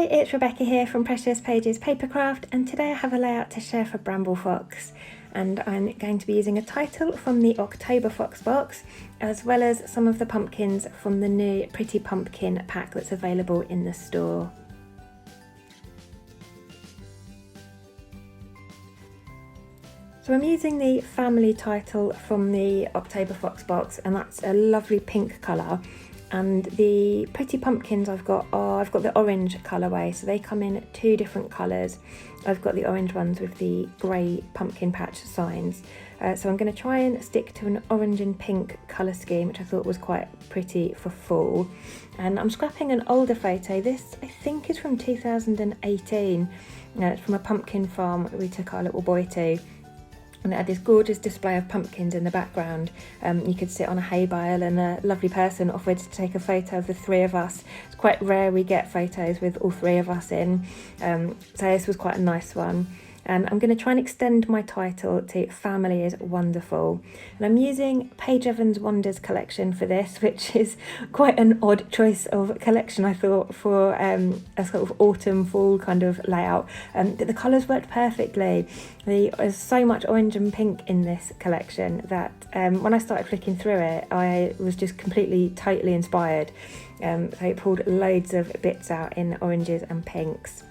Hi, it's Rebecca here from Precious Pages Papercraft, and today I have a layout to share for Bramble Fox, and I'm going to be using a title from the October Fox box, as well as some of the pumpkins from the new Pretty Pumpkin pack that's available in the store. So I'm using the family title from the October Fox box, and that's a lovely pink colour. And the Pretty Pumpkins I've got the orange colourway, so they come in two different colours. I've got the orange ones with the grey pumpkin patch signs. So I'm going to try and stick to an orange and pink colour scheme, which I thought was quite pretty for fall. And I'm scrapping an older photo. This, I think, is from 2018. It's from a pumpkin farm we took our little boy to. And it had this gorgeous display of pumpkins in the background. You could sit on a hay bale, and a lovely person offered to take a photo of the three of us. It's quite rare we get photos with all three of us in, so this was quite a nice one. And I'm going to try and extend my title to Family is Wonderful. And I'm using Paige Evans' Wonders collection for this, which is quite an odd choice of collection, I thought, for a sort of autumn fall kind of layout. But the colours worked perfectly. There's so much orange and pink in this collection that when I started flicking through it, I was just totally inspired. So it pulled loads of bits out in oranges and pinks.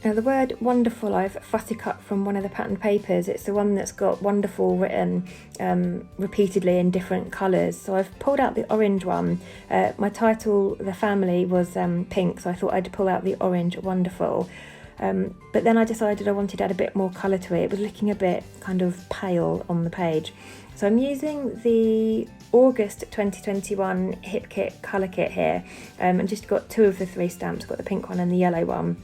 Now the word wonderful I've fussy cut from one of the pattern papers. It's the one that's got wonderful written repeatedly in different colours. So I've pulled out the orange one. My title, The Family, was pink, so I thought I'd pull out the orange wonderful. But then I decided I wanted to add a bit more colour to it. It was looking a bit kind of pale on the page. So I'm using the August 2021 Hip Kit colour kit here, and just got two of the three stamps. Got the pink one and the yellow one.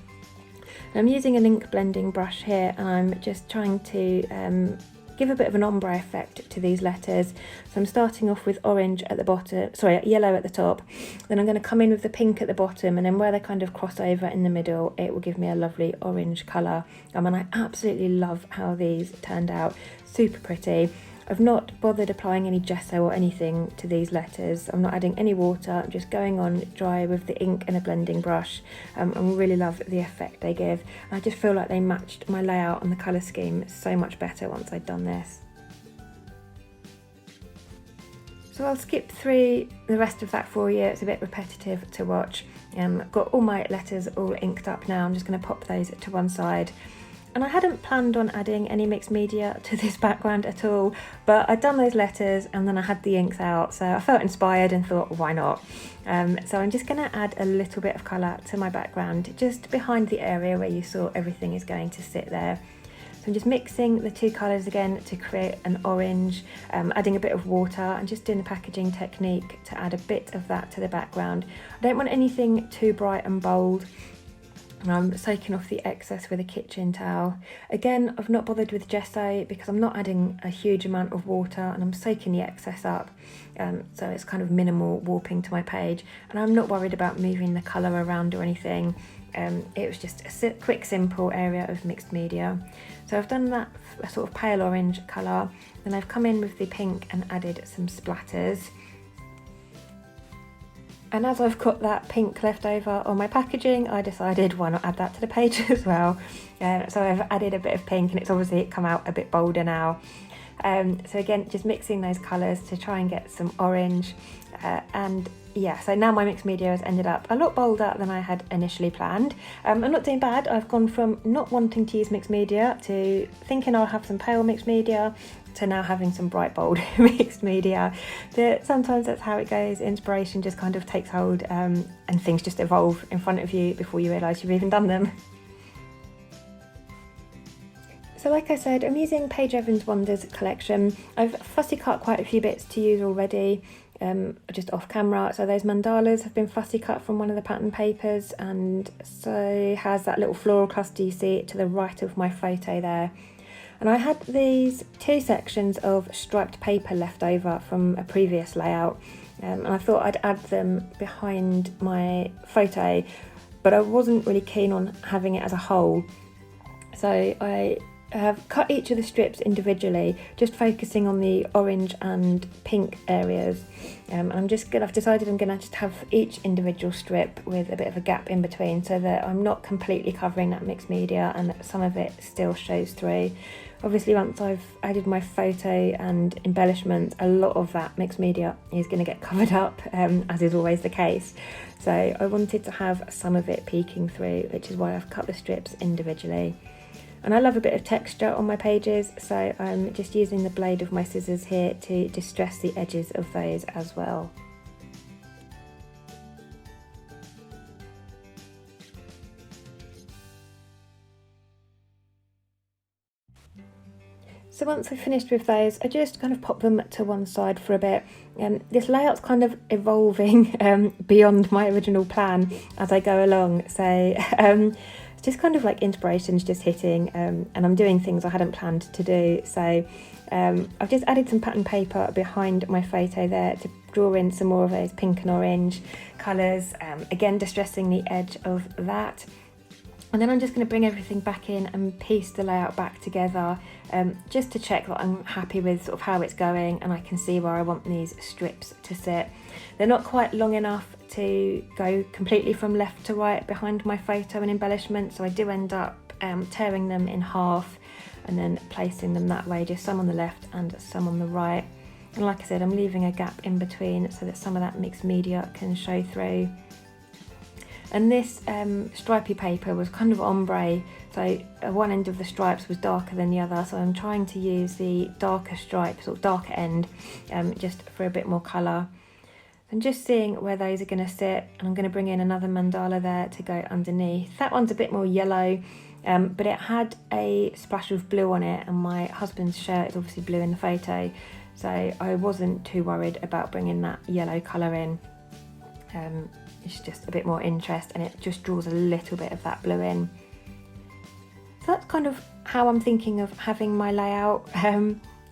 I'm using an ink blending brush here, and I'm just trying to give a bit of an ombre effect to these letters. So I'm starting off with orange at the bottom, yellow at the top, then I'm going to come in with the pink at the bottom, and then where they kind of cross over in the middle, it will give me a lovely orange colour. And I absolutely love how these turned out, super pretty. I've not bothered applying any gesso or anything to these letters. I'm not adding any water. I'm just going on dry with the ink and a blending brush. I really love the effect they give. I just feel like they matched my layout and the colour scheme so much better once I'd done this. So I'll skip through the rest of that for you. It's a bit repetitive to watch. I've got all my letters all inked up now. I'm just going to pop those to one side. And I hadn't planned on adding any mixed media to this background at all, but I'd done those letters and then I had the inks out, so I felt inspired and thought, why not? So I'm just going to add a little bit of colour to my background, just behind the area where you saw everything is going to sit there. So I'm just mixing the two colours again to create an orange, adding a bit of water and just doing the packaging technique to add a bit of that to the background. I don't want anything too bright and bold. And I'm soaking off the excess with a kitchen towel. Again, I've not bothered with gesso because I'm not adding a huge amount of water, and I'm soaking the excess up. So it's kind of minimal warping to my page, and I'm not worried about moving the colour around or anything. It was just a quick, simple area of mixed media. So I've done that sort of pale orange colour, then I've come in with the pink and added some splatters. And as I've got that pink left over on my packaging, I decided why not add that to the page as well. So I've added a bit of pink, and it's obviously come out a bit bolder now. So again, just mixing those colours to try and get some orange. And yeah, so now my mixed media has ended up a lot bolder than I had initially planned. I'm not doing bad. I've gone from not wanting to use mixed media to thinking I'll have some pale mixed media to now having some bright bold mixed media. But sometimes that's how it goes. Inspiration just kind of takes hold, and things just evolve in front of you before you realise you've even done them. So like I said, I'm using Paige Evans' Wonders collection. I've fussy cut quite a few bits to use already, just off camera. So those mandalas have been fussy cut from one of the pattern papers, and so has that little floral cluster you see to the right of my photo there. And I had these two sections of striped paper left over from a previous layout, and I thought I'd add them behind my photo, but I wasn't really keen on having it as a whole. So I have cut each of the strips individually, just focusing on the orange and pink areas. And I've decided I'm gonna just have each individual strip with a bit of a gap in between, so that I'm not completely covering that mixed media and that some of it still shows through. Obviously, once I've added my photo and embellishment, a lot of that mixed media is going to get covered up, as is always the case. So I wanted to have some of it peeking through, which is why I've cut the strips individually. And I love a bit of texture on my pages, so I'm just using the blade of my scissors here to distress the edges of those as well. So once I've finished with those, I just kind of pop them to one side for a bit. This layout's kind of evolving beyond my original plan as I go along. So it's just kind of like inspiration's just hitting, and I'm doing things I hadn't planned to do. So I've just added some pattern paper behind my photo there to draw in some more of those pink and orange colours, again distressing the edge of that. And then I'm just going to bring everything back in and piece the layout back together, just to check that I'm happy with sort of how it's going and I can see where I want these strips to sit. They're not quite long enough to go completely from left to right behind my photo and embellishment, so I do end up tearing them in half and then placing them that way, just some on the left and some on the right. And like I said, I'm leaving a gap in between so that some of that mixed media can show through. And this stripy paper was kind of ombre, so one end of the stripes was darker than the other, so I'm trying to use the darker stripe, sort of darker end, just for a bit more colour. I'm just seeing where those are going to sit, and I'm going to bring in another mandala there to go underneath. That one's a bit more yellow, but it had a splash of blue on it, and my husband's shirt is obviously blue in the photo, so I wasn't too worried about bringing that yellow colour in. It's just a bit more interest, and it just draws a little bit of that blue in. So that's kind of how I'm thinking of having my layout.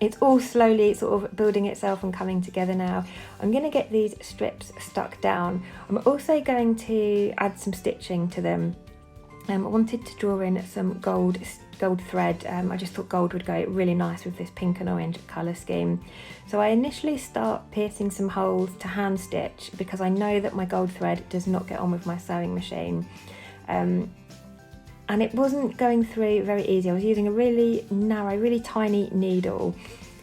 It's all slowly sort of building itself and coming together now. I'm going to get these strips stuck down. I'm also going to add some stitching to them. I wanted to draw in some gold thread. I just thought gold would go really nice with this pink and orange colour scheme. So I initially start piercing some holes to hand stitch because I know that my gold thread does not get on with my sewing machine. And it wasn't going through very easy. I was using a really narrow, really tiny needle,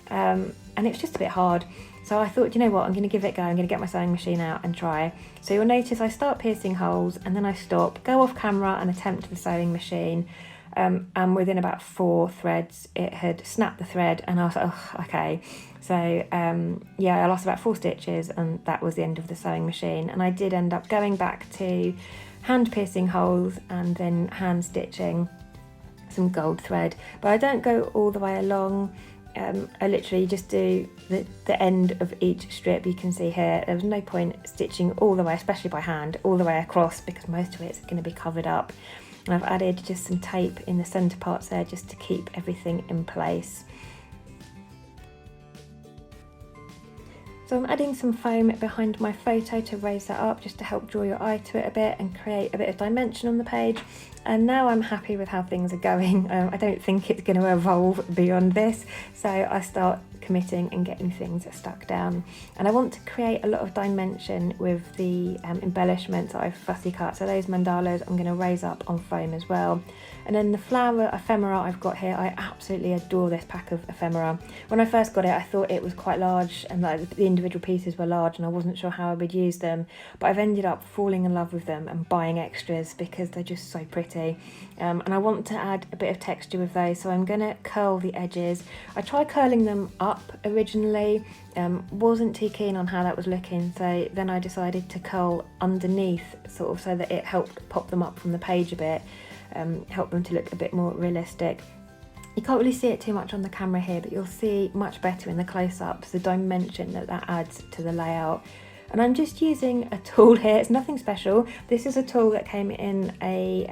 and it's just a bit hard. So I thought, you know what, I'm going to give it a go. I'm going to get my sewing machine out and try. So you'll notice I start piercing holes and then I stop, go off camera and attempt the sewing machine. And within about 4 threads, it had snapped the thread, and I was like, oh, okay. So yeah, I lost about 4 stitches, and that was the end of the sewing machine. And I did end up going back to hand piercing holes and then hand stitching some gold thread. But I don't go all the way along. I literally just do the end of each strip. You can see here, there was no point stitching all the way, especially by hand, all the way across, because most of it's going to be covered up. And I've added just some tape in the centre parts there just to keep everything in place. So I'm adding some foam behind my photo to raise that up, just to help draw your eye to it a bit and create a bit of dimension on the page. And now I'm happy with how things are going. I don't think it's going to evolve beyond this, so I start committing and getting things stuck down. And I want to create a lot of dimension with the embellishments that I've fussy cut. So those mandalas I'm going to raise up on foam as well. And then the flower ephemera I've got here, I absolutely adore this pack of ephemera. When I first got it, I thought it was quite large and like the individual pieces were large, and I wasn't sure how I would use them, but I've ended up falling in love with them and buying extras because they're just so pretty. And I want to add a bit of texture with those, so I'm going to curl the edges. I tried curling them up originally, wasn't too keen on how that was looking, so then I decided to curl underneath, sort of so that it helped pop them up from the page a bit, help them to look a bit more realistic. You can't really see it too much on the camera here, but you'll see much better in the close-ups the dimension that adds to the layout. And I'm just using a tool here. It's nothing special. This is a tool that came in a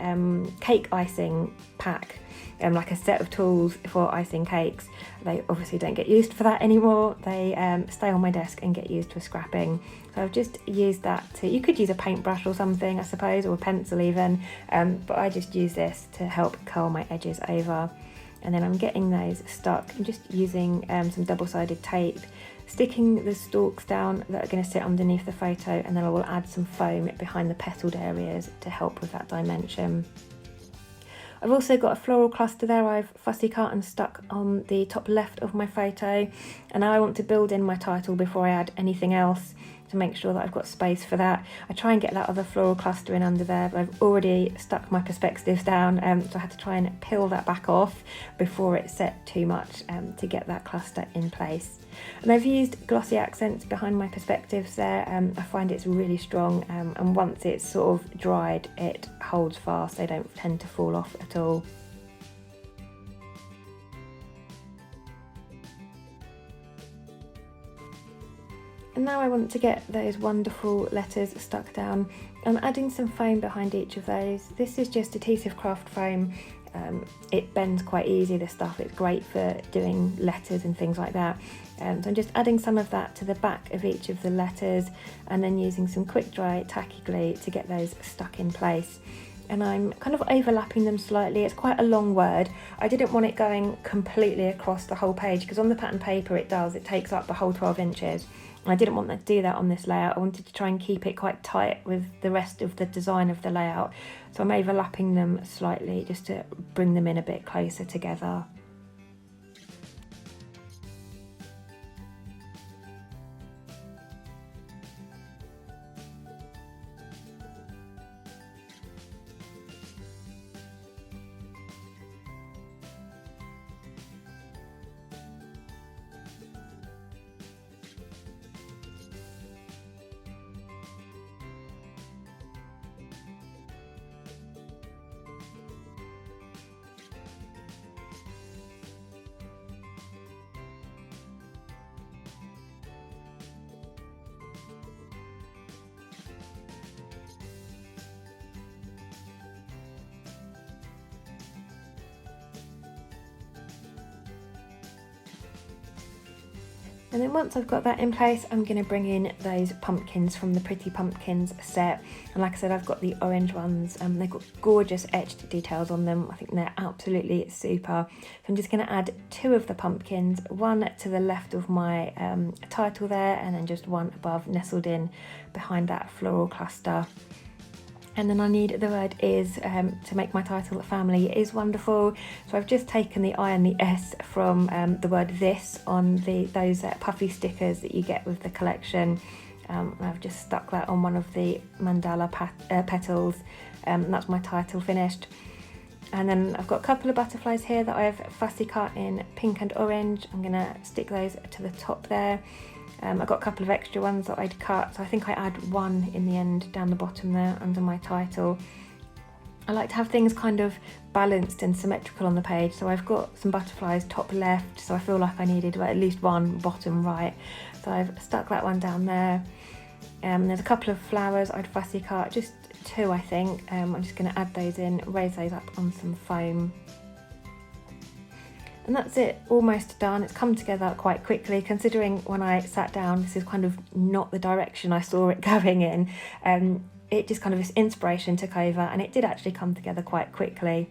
cake icing pack, like a set of tools for icing cakes. They obviously don't get used for that anymore. They stay on my desk and get used for scrapping. So I've just used that to, you could use a paintbrush or something, I suppose, or a pencil even, but I just use this to help curl my edges over. and then I'm getting those stuck and just using some double-sided tape, sticking the stalks down that are going to sit underneath the photo, and then I will add some foam behind the petalled areas to help with that dimension. I've also got a floral cluster there I've fussy cut and stuck on the top left of my photo, and now I want to build in my title before I add anything else to make sure that I've got space for that. I try and get that other floral cluster in under there, but I've already stuck my perspectives down, so I had to try and peel that back off before it set too much to get that cluster in place. And I've used glossy accents behind my perspectives there. I find it's really strong, and once it's sort of dried, it holds fast. They don't tend to fall off at all. And now I want to get those wonderful letters stuck down. I'm adding some foam behind each of those. This is just adhesive craft foam. It bends quite easy, this stuff. It's great for doing letters and things like that. So I'm just adding some of that to the back of each of the letters, and then using some quick dry tacky glue to get those stuck in place. And I'm kind of overlapping them slightly. It's quite a long word. I didn't want it going completely across the whole page, because on the pattern paper it takes up the whole 12 inches. I didn't want to do that on this layout. I wanted to try and keep it quite tight with the rest of the design of the layout. So I'm overlapping them slightly just to bring them in a bit closer together. And then once I've got that in place, I'm going to bring in those pumpkins from the Pretty Pumpkins set. And like I said, I've got the orange ones. They've got gorgeous etched details on them. I think they're absolutely super. So I'm just going to add 2 of the pumpkins, one to the left of my title there, and then just one above, nestled in behind that floral cluster. And then I need the word is to make my title Family Is Wonderful. So I've just taken the I and the S from the word this on those puffy stickers that you get with the collection. I've just stuck that on one of the mandala petals, and that's my title finished. And then I've got a couple of butterflies here that I've fussy cut in pink and orange. I'm gonna stick those to the top there. I've got a couple of extra ones that I'd cut, so I think I add one in the end down the bottom there under my title. I like to have things kind of balanced and symmetrical on the page, so I've got some butterflies top left, so I feel like I needed at least one bottom right, so I've stuck that one down there. There's a couple of flowers I'd fussy cut, just 2 I think. I'm just going to add those in, raise those up on some foam. And that's it, almost done. It's come together quite quickly, considering when I sat down, this is kind of not the direction I saw it going in. It just kind of, this inspiration took over, and it did actually come together quite quickly.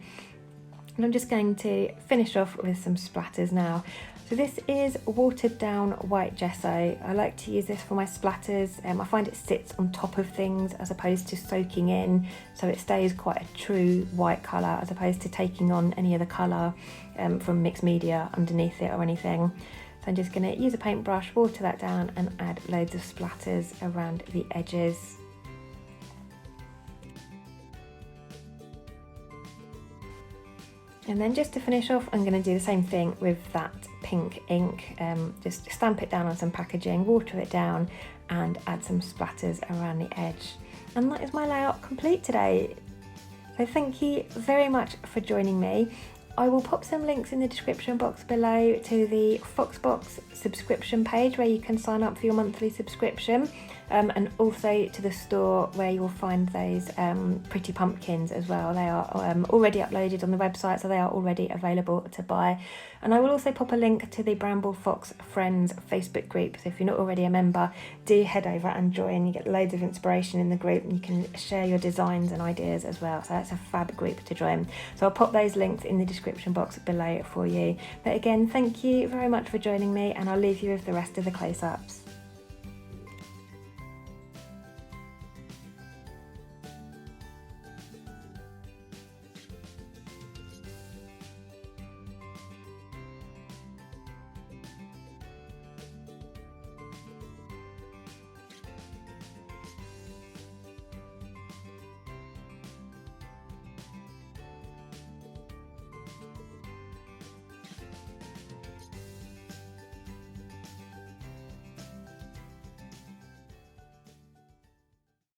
And I'm just going to finish off with some splatters now. So this is watered down white gesso. I like to use this for my splatters. I find it sits on top of things as opposed to soaking in, so it stays quite a true white colour as opposed to taking on any other colour from mixed media underneath it or anything. So I'm just going to use a paintbrush, water that down, and add loads of splatters around the edges. And then just to finish off, I'm going to do the same thing with that pink ink. Just stamp it down on some packaging, water it down, and add some splatters around the edge. And that is my layout complete today. So thank you very much for joining me. I will pop some links in the description box below to the Foxbox subscription page where you can sign up for your monthly subscription. and also to the store where you'll find those pretty pumpkins as well. They are already uploaded on the website, so they are already available to buy. And I will also pop a link to the Bramble Fox Friends Facebook group, so if you're not already a member, do head over and join. You get loads of inspiration in the group, and you can share your designs and ideas as well, so that's a fab group to join. So I'll pop those links in the description box below for you. But again, thank you very much for joining me, and I'll leave you with the rest of the close-ups.